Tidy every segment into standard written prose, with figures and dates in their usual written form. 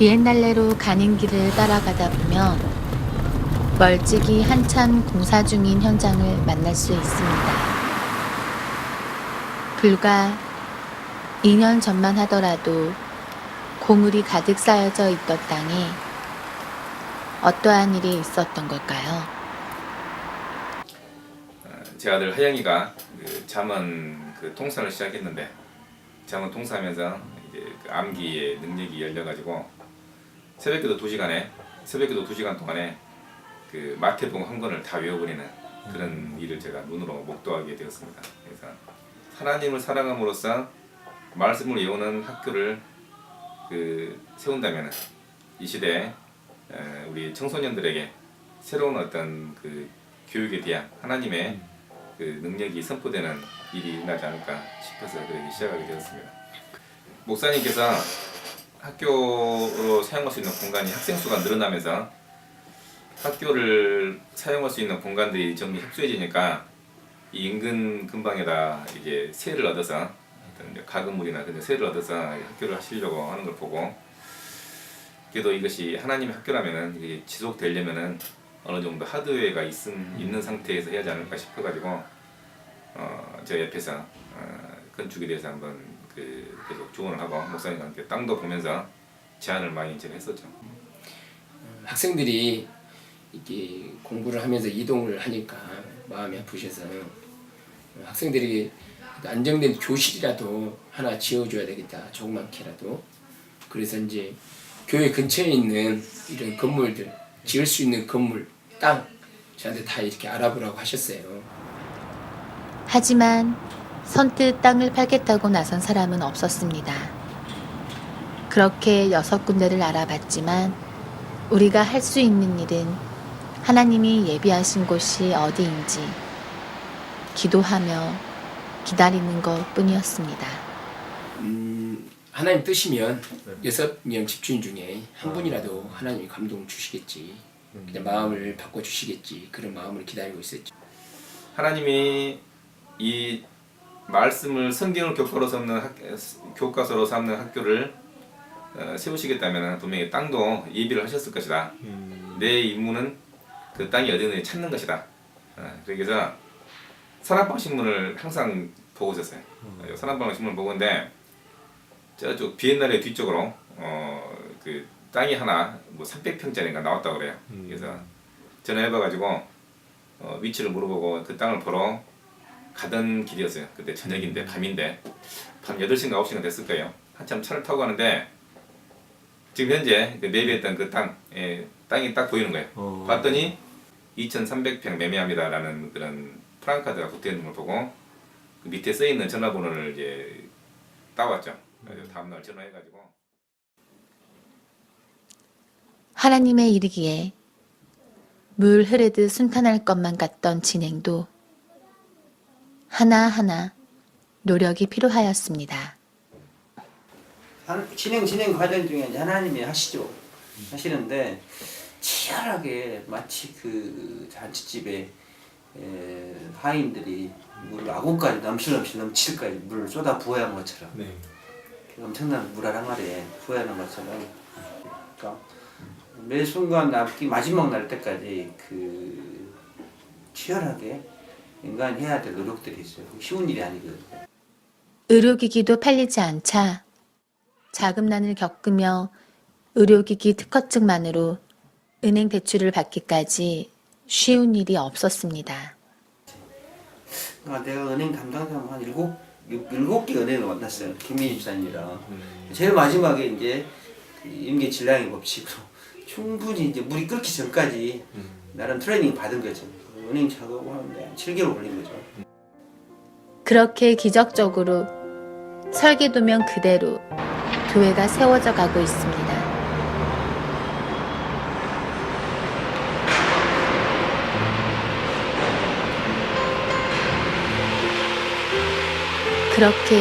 비엔날레로 가는 길을 따라가다 보면 멀찍이 한참 공사 중인 현장을 만날 수 있습니다. 불과 2년 전만 하더라도 고물이 가득 쌓여져 있던 땅에 어떠한 일이 있었던 걸까요? 제 아들 하영이가 잠원 통사를 시작했는데 잠원 통사하면서 이제 암기의 능력이 열려가지고 새벽기도 2시간 동안에 마태복음 한 권을 다 외워버리는 그런 일을 제가 눈으로 목도하게 되었습니다. 그래서 하나님을 사랑함으로써 말씀을 외우는 학교를 세운다면 이 시대에 우리 청소년들에게 새로운 어떤 교육에 대한 하나님의 능력이 선포되는 일이 일어나지 않을까 싶어서 그렇게 시작하게 되었습니다. 목사님께서 학교로 사용할 수 있는 공간이 학생 수가 늘어나면서 학교를 사용할 수 있는 공간들이 점점 협소해지니까 이 인근 근방에다 이제 세를 얻어서 어떤 가건물이나 그런 세를 얻어서 학교를 하시려고 하는 걸 보고, 그래도 이것이 하나님의 학교라면은 이게 지속되려면은 어느 정도 하드웨어가 있는 상태에서 해야 하지 않을까 싶어가지고 제가 옆에서 건축에 대해서 한번 계속 조언을 하고 목사님과 함께 땅도 보면서 제안을 많이 제가 했었죠. 학생들이 이렇게 공부를 하면서 이동을 하니까 마음이 아프셔서 학생들이 안정된 교실이라도 하나 지어줘야 되겠다, 조그맣게라도. 그래서 이제 교회 근처에 있는 이런 건물들, 지을 수 있는 건물, 땅 저한테 다 이렇게 알아보라고 하셨어요. 하지만 선뜻 땅을 팔겠다고 나선 사람은 없었습니다. 그렇게 6군데를 알아봤지만 우리가 할 수 있는 일은 하나님이 예비하신 곳이 어디인지 기도하며 기다리는 것 뿐이었습니다. 하나님 뜻이면 6명 집주인 중에 한 분이라도 하나님이 감동 주시겠지, 그냥 마음을 바꿔주시겠지, 그런 마음을 기다리고 있었죠. 하나님이 이 말씀을 성경을 교과서로 삼는 학교를 세우시겠다면 분명히 땅도 예비를 하셨을 것이다. 내 임무는 그 땅이 어디 있는지 찾는 것이다. 그래서 산악방신문을 항상 보고 있었어요. 산악방신문을 보고 있는데 저쪽 비엔날레 뒤쪽으로 땅이 하나 300평짜리가 나왔다고 그래요. 그래서 전화해봐가지고 위치를 물어보고 그 땅을 보러 가던 길이었어요. 그때 저녁인데 밤인데 밤 8시인가 9시가 됐을 거예요. 한참 차를 타고 가는데 지금 현재 매입했던 그 땅이 딱 보이는 거예요. 봤더니 2,300평 매매합니다 라는 그런 프랑카드가 붙어있는 걸 보고 그 밑에 써있는 전화번호를 이제 따왔죠. 그래서 다음날 전화해가지고 하나님의 이르기에 물 흐르듯 순탄할 것만 같던 진행도 하나하나 노력이 필요하였습니다. 진행 과정 중에 이제 하나님이 하시는데 치열하게 마치 그 잔치집에 하인들이 물 아구까지 넘칠까지 물을 쏟아 부어야 하는 것처럼, 엄청난 물 한 마리에 부어야 하는 것처럼, 그러니까 매 순간 마지막 날 때까지 치열하게 인간이 해야 될 노력들이 있어요. 쉬운 일이 아니거든요. 의료기기도 팔리지 않자 자금난을 겪으며 의료기기 특허증만으로 은행 대출을 받기까지 쉬운 일이 없었습니다. 내가 은행 담당자 한 7개 은행을 만났어요. 김민희 집사님이랑. 제일 마지막에 이제 임계 질량의 법칙으로 충분히 이제 물이 끓기 전까지 나름 트레이닝 받은 거죠. 은행 작업하는데 7개월 걸린 거죠. 그렇게 기적적으로 설계도면 그대로 교회가 세워져 가고 있습니다. 그렇게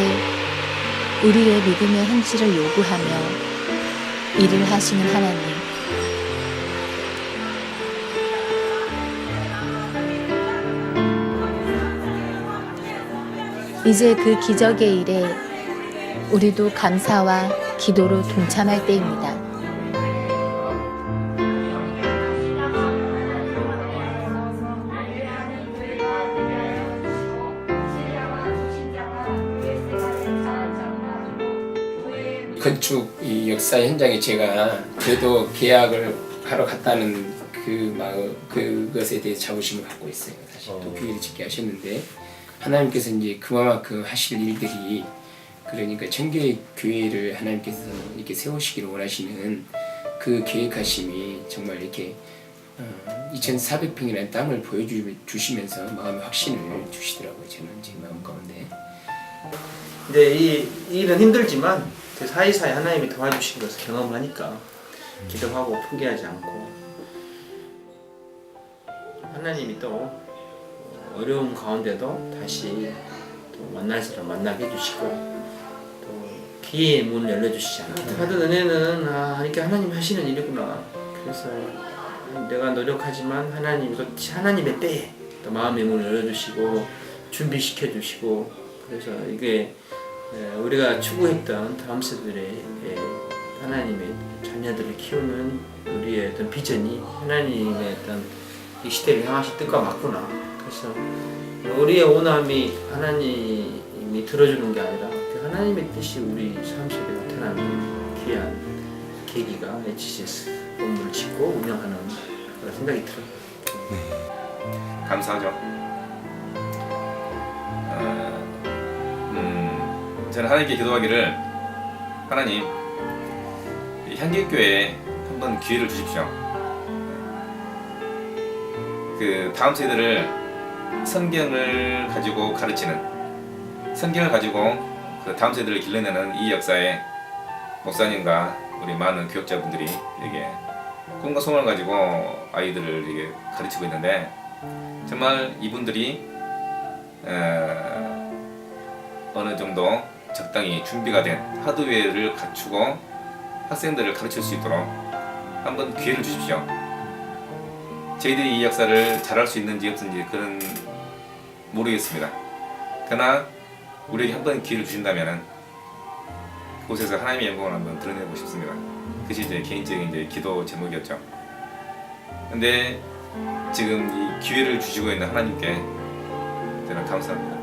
우리의 믿음의 행실을 요구하며 일을 하시는 하나님. 이제 그 기적의 일에 우리도 감사와 기도로 동참할 때입니다. 건축 이 역사 현장에 제가 저도 계약을 하러 갔다는 그 마음 그것에 대해 자부심을 갖고 있어요. 사실 또 교회를 짓게 하셨는데 하나님께서 이제 그만큼 하실 일들이 그러니까 청교의 교회를 하나님께서 이렇게 세우시기를 원하시는 그 계획하심이 정말 이렇게 2,400평이라는 땅을 보여주시면서 마음의 확신을 주시더라고요. 저는 제 마음 가운데. 근데 이 일은 힘들지만 그 사이사이 하나님이 도와주신 것을 경험을 하니까 기도하고 포기하지 않고 하나님이 또 어려움 가운데도 다시 또 만날 사람 만나게 해주시고 또 기회의 문을 열려주시잖아요. 받은 은혜는 이렇게 하나님 하시는 일이구나. 그래서 내가 노력하지만 하나님의 때에 또 마음의 문을 열어주시고 준비시켜 주시고 그래서 이게 우리가 추구했던 다음 세대의 하나님의 자녀들을 키우는 우리의 어떤 비전이 하나님의 어떤 이 시대를 향하신 뜻과 맞구나. 그래서 우리의 원함이 하나님이 들어주는 게 아니라 그 하나님의 뜻이 우리 삶 속에 나타나는 귀한 계기가 HCS 건물을 짓고 운영하는 그런 생각이 들어요. 감사하죠. 저는 하나님께 기도하기를 하나님 이 향기교회에 한번 기회를 주십시오. 그 다음 세대를 성경을 가지고 가르치는 성경을 가지고 그 다음 세대를 길러내는 이 역사에 목사님과 우리 많은 교육자분들이 이게 꿈과 소망을 가지고 아이들을 이게 가르치고 있는데 정말 이분들이 어느 정도 적당히 준비가 된 하드웨어를 갖추고 학생들을 가르칠 수 있도록 한번 기회를 주십시오. 저희들이 이 역사를 잘할 수 있는지 없는지 그런 모르겠습니다. 그러나 우리에게 한번 기회를 주신다면 그곳에서 하나님의 영광을 한번 드러내고 싶습니다. 그것이 제 개인적인 이제 기도 제목이었죠. 근데 지금 이 기회를 주시고 있는 하나님께 저는 감사합니다.